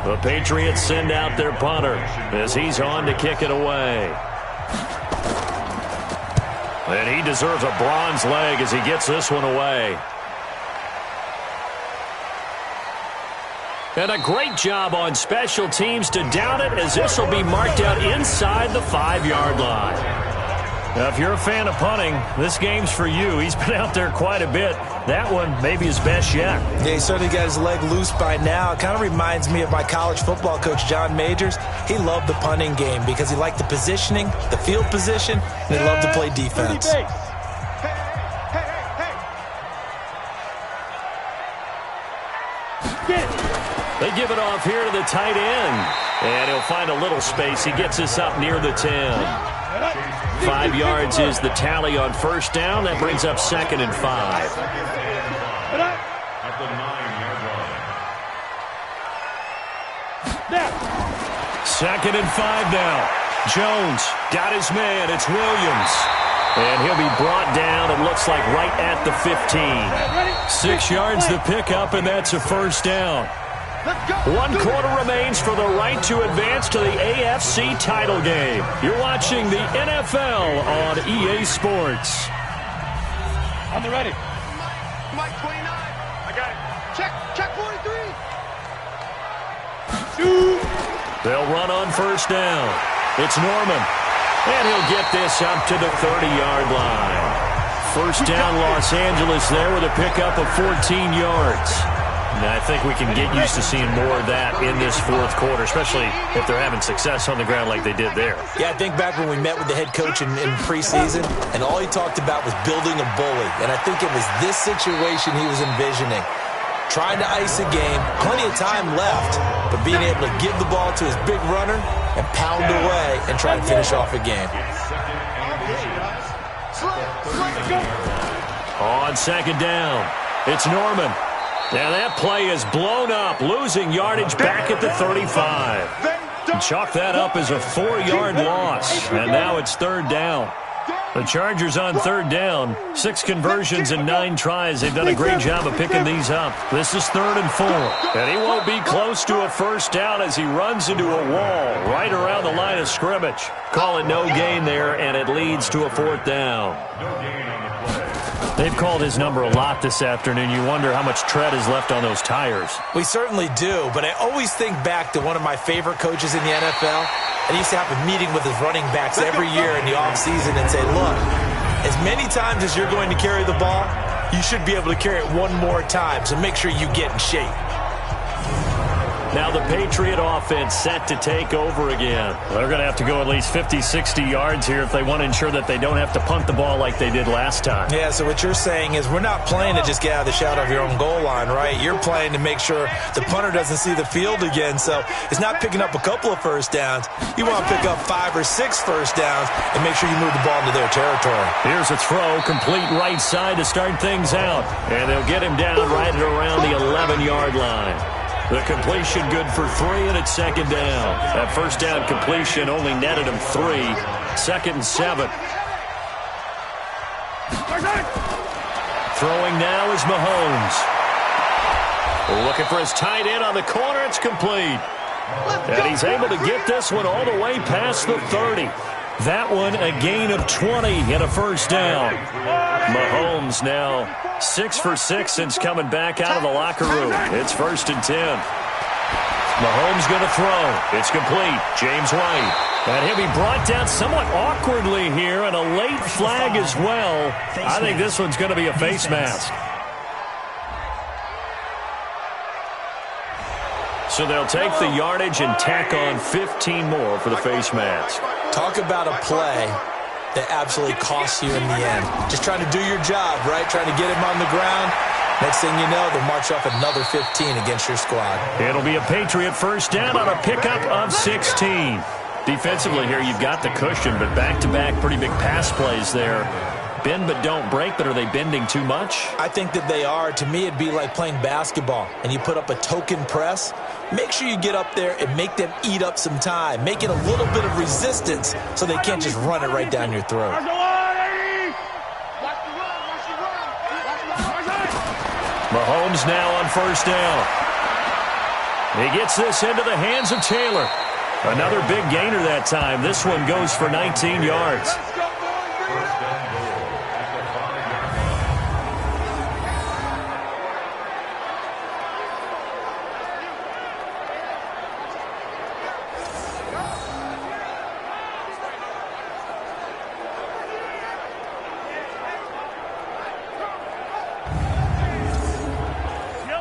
The Patriots send out their punter as he's on to kick it away. And he deserves a bronze leg as he gets this one away. And a great job on special teams to down it, as this will be marked out inside the 5-yard line. Now, if you're a fan of punting, this game's for you. He's been out there quite a bit. That one maybe his best yet. Yeah, he certainly got his leg loose by now. It kind of reminds me of my college football coach, John Majors. He loved the punting game because he liked the positioning, the field position, and he loved to play defense. They give it off here to the tight end. And he'll find a little space. He gets us up near the 10. 5 yards is the tally on first down. That brings up 2nd and 5. At the 9-yard line. 2nd and 5 now. Jones got his man. It's Williams. And he'll be brought down, it looks like, right at the 15. 6 yards the pickup, and that's a first down. 1 quarter remains for the right to advance to the AFC title game. You're watching the NFL on EA Sports. On the ready. Mike 29. I got it. Check 43. They'll run on first down. It's Norman. And he'll get this up to the 30-yard line. First down, Los Angeles there with a pickup of 14 yards. And I think we can get used to seeing more of that in this fourth quarter, especially if they're having success on the ground like they did there. Yeah, I think back when we met with the head coach in preseason, and all he talked about was building a bully. And I think it was this situation he was envisioning. Trying to ice a game, plenty of time left, but being able to give the ball to his big runner and pound away and try to finish off a game. On second down, it's Norman. Now that play is blown up, losing yardage back at the 35. And chalk that up as a 4-yard loss, and now it's third down. The Chargers on third down, 6 conversions and 9 tries. They've done a great job of picking these up. This is 3rd and 4. And he won't be close to a first down as he runs into a wall right around the line of scrimmage. Call it no gain there, and it leads to a 4th down. They've called his number a lot this afternoon. You wonder how much tread is left on those tires. We certainly do, but I always think back to one of my favorite coaches in the NFL. And he used to have a meeting with his running backs every year in the offseason and say, look, as many times as you're going to carry the ball, you should be able to carry it one more time, so make sure you get in shape. Now the Patriot offense set to take over again. They're going to have to go at least 50, 60 yards here if they want to ensure that they don't have to punt the ball like they did last time. Yeah, so what you're saying is we're not playing to just get out of the shadow of your own goal line, right? You're playing to make sure the punter doesn't see the field again. So it's not picking up a couple of first downs. You want to pick up 5 or 6 first downs and make sure you move the ball into their territory. Here's a throw, complete right side to start things out. And they'll get him down right at around the 11-yard line. The completion good for 3, and it's second down. That first down completion only netted him 3. 2nd and 7. Throwing now is Mahomes. Looking for his tight end on the corner. It's complete. And he's able to get this one all the way past the 30. That one a gain of 20 and a first down. Mahomes now 6 for 6 since coming back out of the locker room. It's 1st and 10. Mahomes going to throw. It's complete. James White. And he'll be brought down somewhat awkwardly here, and a late flag as well. I think this one's going to be a face mask. So they'll take the yardage and tack on 15 more for the face mask. Talk about a play that absolutely costs you in the end. Just trying to do your job, right? Trying to get him on the ground. Next thing you know, they'll march off another 15 against your squad. It'll be a Patriot first down on a pickup of 16. Defensively here, you've got the cushion, but back-to-back pretty big pass plays there. Bend but don't break, but are they bending too much? I think that they are. To me, it'd be like playing basketball, and you put up a token press. Make sure you get up there and make them eat up some time. Make it a little bit of resistance so they can't just run it right down your throat. Mahomes now on first down. He gets this into the hands of Taylor. Another big gainer that time. This one goes for 19 yards.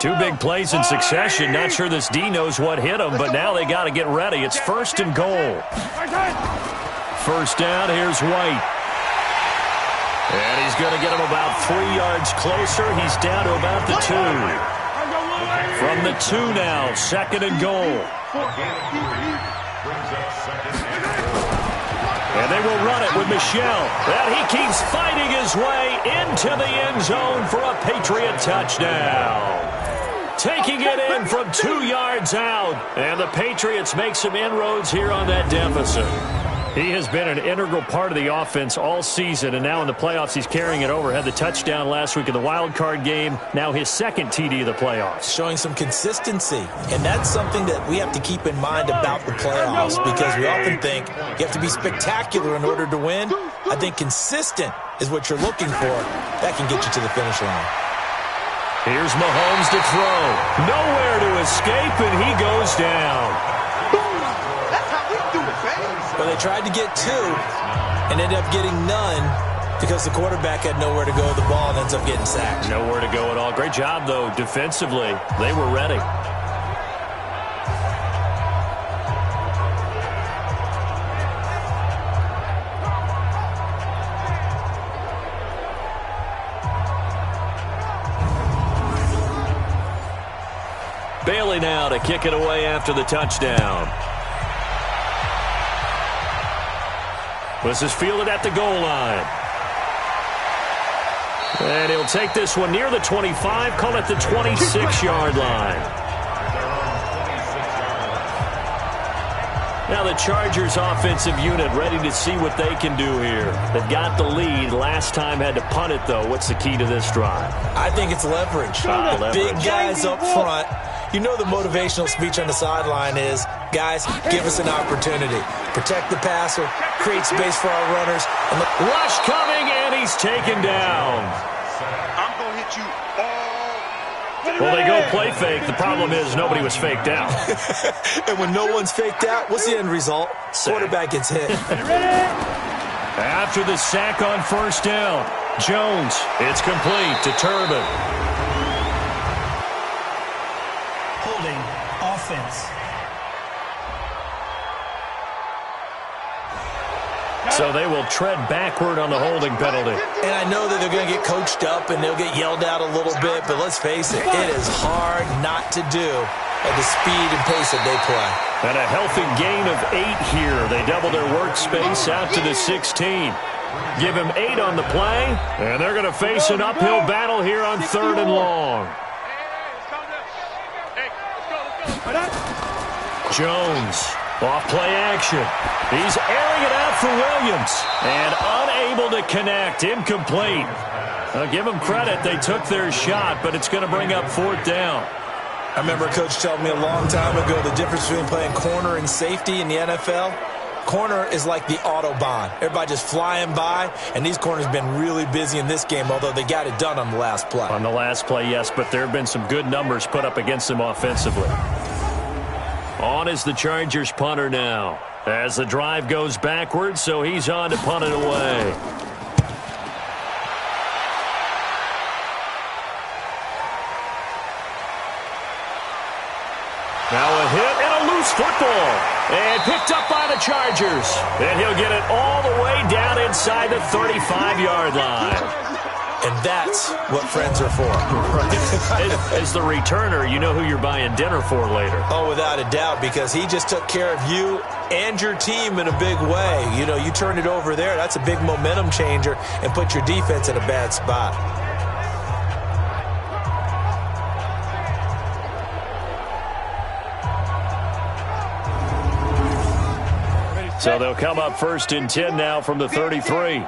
Two big plays in succession. Not sure this D knows what hit him, but now they got to get ready. It's 1st and goal. First down, here's White. And he's going to get him about 3 yards closer. He's down to about the 2. From the 2 now, 2nd and goal. And they will run it with Michel. And he keeps fighting his way into the end zone for a Patriot touchdown. Taking it in from 2 yards out. And the Patriots make some inroads here on that deficit. He has been an integral part of the offense all season, and now in the playoffs he's carrying it over. Had the touchdown last week in the wild card game. Now his 2nd TD of the playoffs. Showing some consistency, and that's something that we have to keep in mind about the playoffs, because we often think you have to be spectacular in order to win. I think consistent is what you're looking for. That can get you to the finish line. Here's Mahomes to throw. Nowhere to escape, and he goes down. But they tried to get 2 and ended up getting none because the quarterback had nowhere to go with the ball and ends up getting sacked. Nowhere to go at all. Great job, though, defensively. They were ready. Bailey now to kick it away after the touchdown. This is fielded at the goal line. And he'll take this one near the 25, call it the 26-yard line. Now the Chargers offensive unit ready to see what they can do here. They've got the lead. Last time had to punt it, though. What's the key to this drive? I think it's leverage. Big guys up front. You know the motivational speech on the sideline is, guys, give us an opportunity. Protect the passer, create space for our runners. And the rush coming, and he's taken down. I'm going to hit you all. Well, they go play fake. The problem is nobody was faked out. And when no one's faked out, what's the end result? Quarterback gets hit. After the sack on first down, Jones, it's complete to Turbin. Holding offense. So they will tread backward on the holding penalty. And I know that they're going to get coached up and they'll get yelled at a little bit, but let's face it, it is hard not to do at the speed and pace that they play. And a healthy gain of 8 here. They double their workspace out to the 16. Give him 8 on the play, and they're going to face an uphill battle here on 3rd and long. Jones, off play action. He's airing it out for Williams, and unable to connect, incomplete. I'll give them credit. They took their shot, but it's going to bring up 4th down. I remember a coach telling me a long time ago the difference between playing corner and safety in the NFL. Corner is like the Autobahn. Everybody just flying by, and these corners have been really busy in this game, although they got it done on the last play. On the last play, yes, but there have been some good numbers put up against them offensively. On is the Chargers punter now. As the drive goes backwards, so he's on to punt it away. Now a hit and a loose football. And picked up by the Chargers. And he'll get it all the way down inside the 35-yard line. And that's what friends are for. As the returner, you know who you're buying dinner for later. Oh, without a doubt, because he just took care of you and your team in a big way. You know, you turn it over there, that's a big momentum changer, and put your defense in a bad spot. So they'll come up 1st and 10 now from the 33.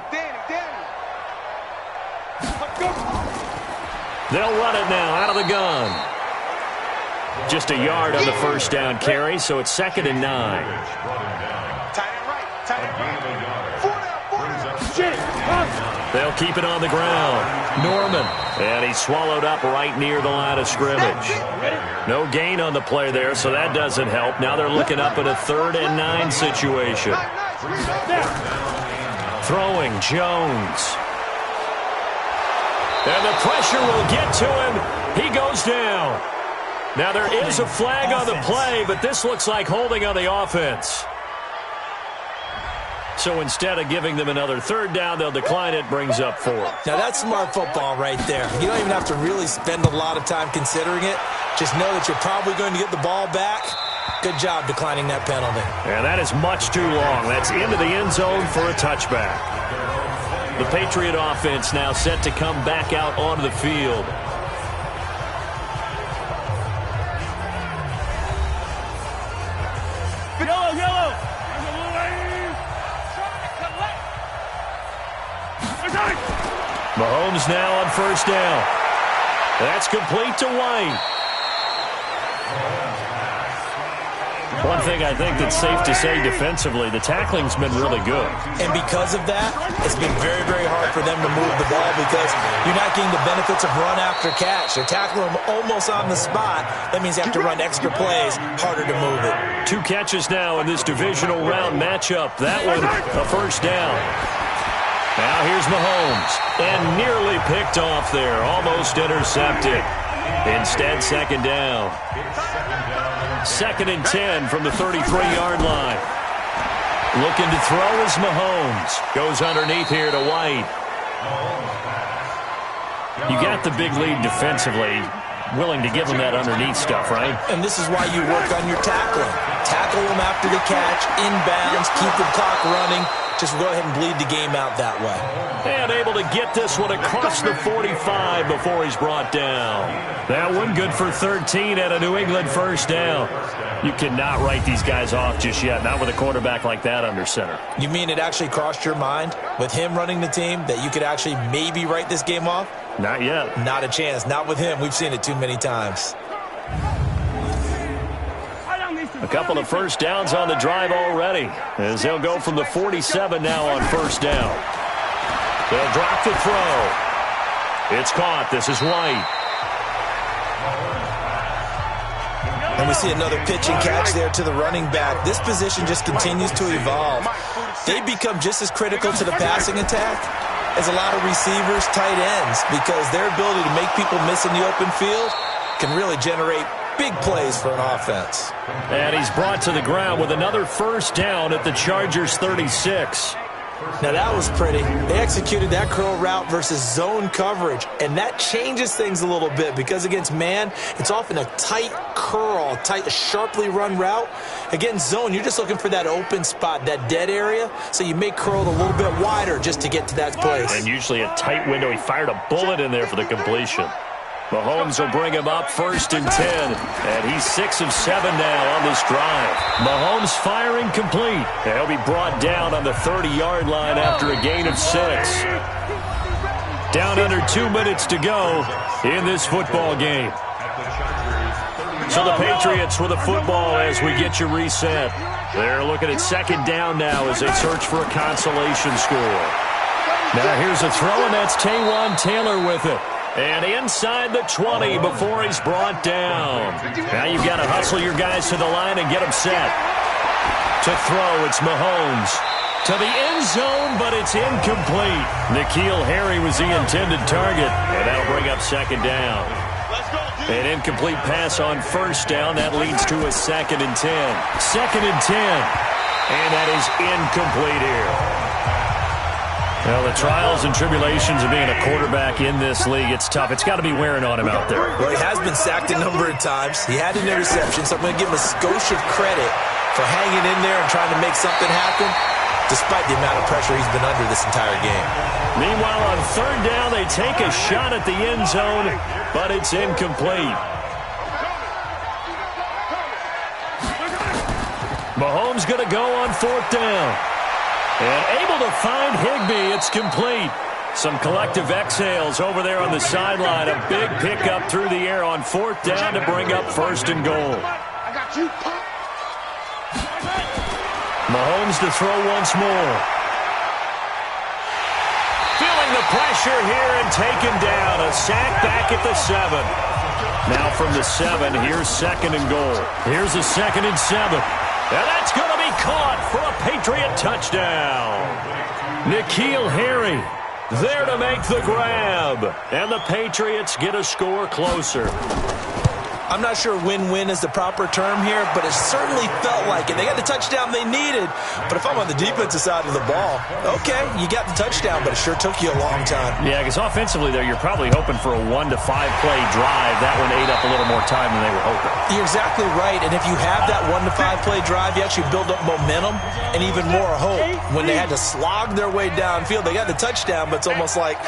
They'll run it now out of the gun. Just a yard on the 1st down carry, so it's 2nd and 9. They'll keep it on the ground. Norman. And he's swallowed up right near the line of scrimmage. No gain on the play there, so that doesn't help. Now they're looking up at a 3rd and 9 situation. Throwing Jones. And the pressure will get to him. He goes down. Now there is a flag on the play, but this looks like holding on the offense. So instead of giving them another 3rd down, they'll decline it, brings up 4. Now that's smart football right there. You don't even have to really spend a lot of time considering it. Just know that you're probably going to get the ball back. Good job declining that penalty. And that is much too long. That's into the end zone for a touchback. The Patriot offense now set to come back out onto the field. Mahomes now on 1st down. That's complete to White. One thing I think that's safe to say defensively, the tackling's been really good. And because of that, it's been very, very hard for them to move the ball because you're not getting the benefits of run after catch. They're tackling them almost on the spot. That means you have to run extra plays, harder to move it. 2 catches now in this divisional round matchup. That one, a 1st down. Now here's Mahomes, and nearly picked off there, almost intercepted. Instead, 2nd down. 2nd and 10 from the 33-yard line. Looking to throw is Mahomes. Goes underneath here to White. You got the big lead defensively. Willing to give them that underneath stuff, right? And this is why you work on your tackling. Tackle them after the catch, inbounds, keep the clock running. Just go ahead and bleed the game out that way. And able to get this one across the 45 before he's brought down. That one good for 13 at a New England 1st down. You cannot write these guys off just yet, not with a quarterback like that under center. You mean it actually crossed your mind with him running the team that you could actually maybe write this game off? Not yet. Not a chance. Not with him. We've seen it too many times. A couple of 1st downs on the drive already, as they'll go from the 47 now on 1st down. They'll drop the throw. It's caught. This is White. And we see another pitch and catch there to the running back. This position just continues to evolve. They become just as critical to the passing attack as a lot of receivers, tight ends, because their ability to make people miss in the open field can really generate big plays for an offense. And he's brought to the ground with another 1st down at the Chargers 36. Now that was pretty. They executed that curl route versus zone coverage, and that changes things a little bit because against man, it's often a tight curl, tight, sharply run route. Against zone, you're just looking for that open spot, that dead area, so you make curl a little bit wider just to get to that place. And usually a tight window. He fired a bullet in there for the completion. Mahomes will bring him up 1st and 10, and he's 6 of 7 now on this drive. Mahomes firing complete, and he'll be brought down on the 30-yard line after a gain of 6. Down under 2 minutes to go in this football game. So the Patriots with the football as we get you reset. They're looking at second down now as they search for a consolation score. Now here's a throw, and that's Taywan Taylor with it. And inside the 20 before he's brought down. Now you've got to hustle your guys to the line and get them set. To throw, it's Mahomes. To the end zone, but it's incomplete. N'Keal Harry was the intended target, and that'll bring up second down. An incomplete pass on first down. That leads to a 2nd and 10. 2nd and 10. And that is incomplete here. Well, the trials and tribulations of being a quarterback in this league, it's tough. It's got to be wearing on him out there. Well, he has been sacked a number of times. He had an interception, so I'm going to give him a skosh of credit for hanging in there and trying to make something happen, despite the amount of pressure he's been under this entire game. Meanwhile, on third down, they take a shot at the end zone, but it's incomplete. Mahomes going to go on fourth down. And able to find Higbee. It's complete. Some collective exhales over there on the sideline. A big pickup through the air on fourth down to bring up first and goal. I got you. Mahomes to throw once more. Feeling the pressure here and taken down. A sack back at the 7. Now from the 7, here's second and goal. Here's a 2nd and 7. And that's going to be caught for a Patriot touchdown. N'Keal Harry there to make the grab. And the Patriots get a score closer. I'm not sure win-win is the proper term here, but it certainly felt like it. They got the touchdown they needed, but if I'm on the defensive side of the ball, okay, you got the touchdown, but it sure took you a long time. Yeah, because offensively, though, you're probably hoping for a 1 to 5 play drive. That one ate up a little more time than they were hoping. You're exactly right, and if you have that 1 to 5 play drive, you actually build up momentum and even more hope. When they had to slog their way downfield, they got the touchdown, but it's almost like,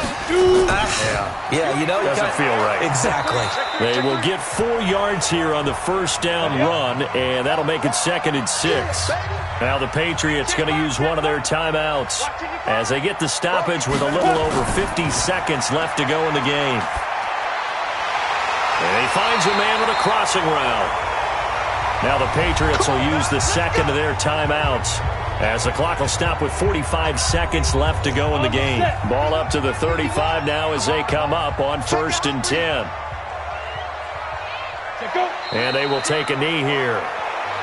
yeah, you know. Doesn't feel right. Exactly. They will get 4 yards here on the first down run, and that'll make it 2nd and 6. Now the Patriots going to use one of their timeouts as they get the stoppage with a little over 50 seconds left to go in the game. And he finds a man with a crossing route. Now the Patriots will use the second of their timeouts as the clock will stop with 45 seconds left to go in the game. Ball up to the 35 now as they come up on 1st and 10. And they will take a knee here.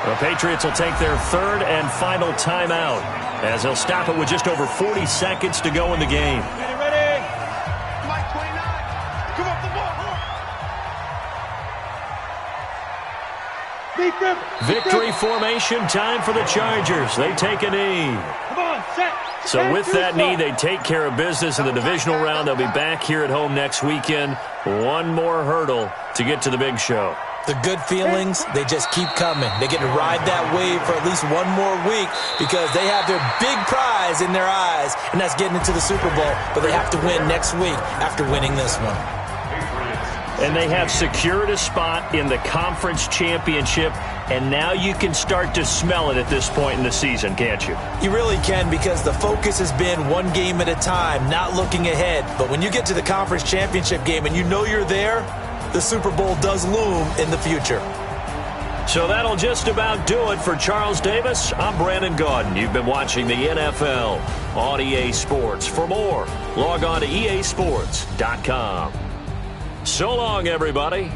The Patriots will take their 3rd and final timeout as they'll stop it with just over 40 seconds to go in the game. Ready? Mike 29. Come up the ball. Victory formation time for the Chargers. They take a knee. Come on, set. So with that knee, they take care of business in the divisional round. They'll be back here at home next weekend. One more hurdle to get to the big show. The good feelings, they just keep coming. They get to ride that wave for at least one more week because they have their big prize in their eyes, and that's getting into the Super Bowl. But they have to win next week after winning this one. And they have secured a spot in the conference championship, and now you can start to smell it at this point in the season, can't you? You really can, because the focus has been one game at a time, not looking ahead. But when you get to the conference championship game and you know you're there, the Super Bowl does loom in the future. So that'll just about do it for Charles Davis. I'm Brandon Gaudin. You've been watching the NFL on EA Sports. For more, log on to easports.com. So long, everybody.